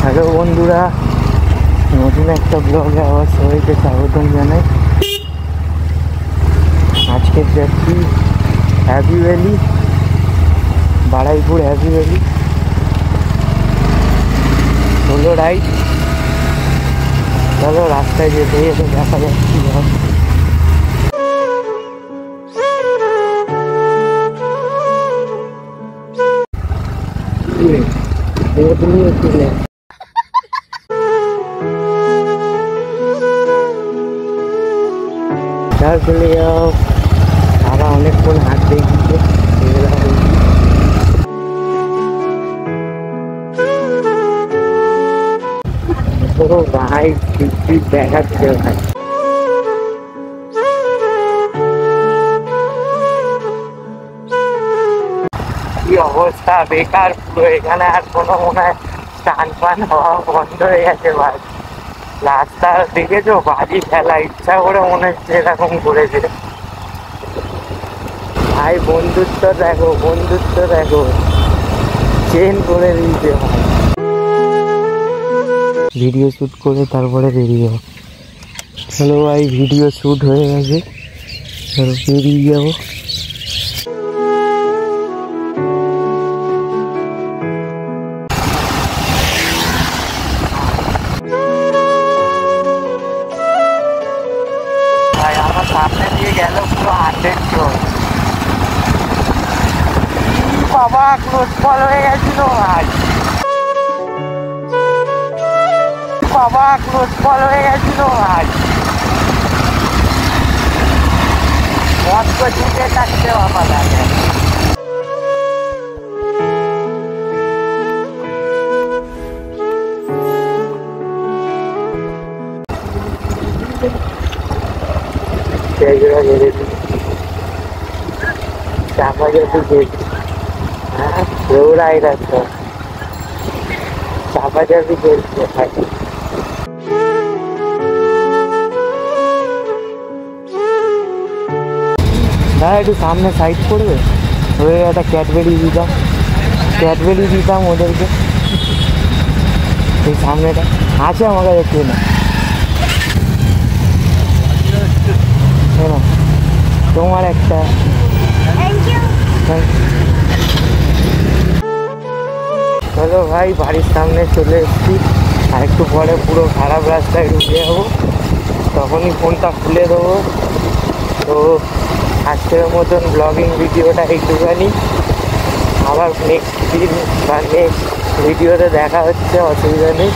Hello বন্ধুরা, নতুন একটা ব্লগে আবার সবাইকে স্বাগতম জানাই। আজকে যাচ্ছি happy valley, Baruipur happy valley solo ride. চলো রাস্তায় যেতে যেতে দেখা যাচ্ছি। চলে যাও, তারা অনেকক্ষণ হাত দেখিয়েছে। ভাই ঠিক দেখাচ্ছে ভাই, কি অবস্থা বেকার পুরো। এখানে আর কোনো মনে হয় টান পান হওয়া বন্ধ হয়ে গেছে ভাই। রাস্তা দেখেছো, বাজি ফেলা ইচ্ছা করে মনে হচ্ছে এরকম করেছে ভাই। বন্ধুত্ব দেখো, বন্ধুত্ব দেখো, চেন করে দিয়েছে ভাই। ভিডিও শ্যুট করে তারপরে বেরিয়ে যাবো। চলো ভাই, ভিডিও শ্যুট হয়ে গেছে, চলো বেরিয়ে যাবো। ভাই আমার সামনে দিয়ে গেল পুরো 100 জন। বাবা ক্লোজ কল হয়ে গেছিল ভাই, বাবা ক্লোজ কল হয়ে গেছিল ভাই। মস্ত ঢুকে থাকছে বাবা লাগে। চাপা যদি দেখি, হ্যাঁ দৌড়াই রাখতো, চাপা যদি দেখতে থাকি। দাদা একটু সামনে সাইড করবে, ওদের একটা ক্যাডবেরি দিতাম ওদেরকে। এই সামনেটা আছে আমার কাছে, একটু না তোমার একটা। চলো ভাই, বাড়ির সামনে চলে এসেছি। আর একটু পরে পুরো খারাপ রাস্তায় ঢুকে যাবো, তখনই ফোনটা খুলে দেবো। তো আজকের মতন ব্লগিং ভিডিওটা একটুখানি, আবার নেক্সট দিন বা নেক্সট ভিডিওতে দেখা হচ্ছে, অসুবিধা নেই।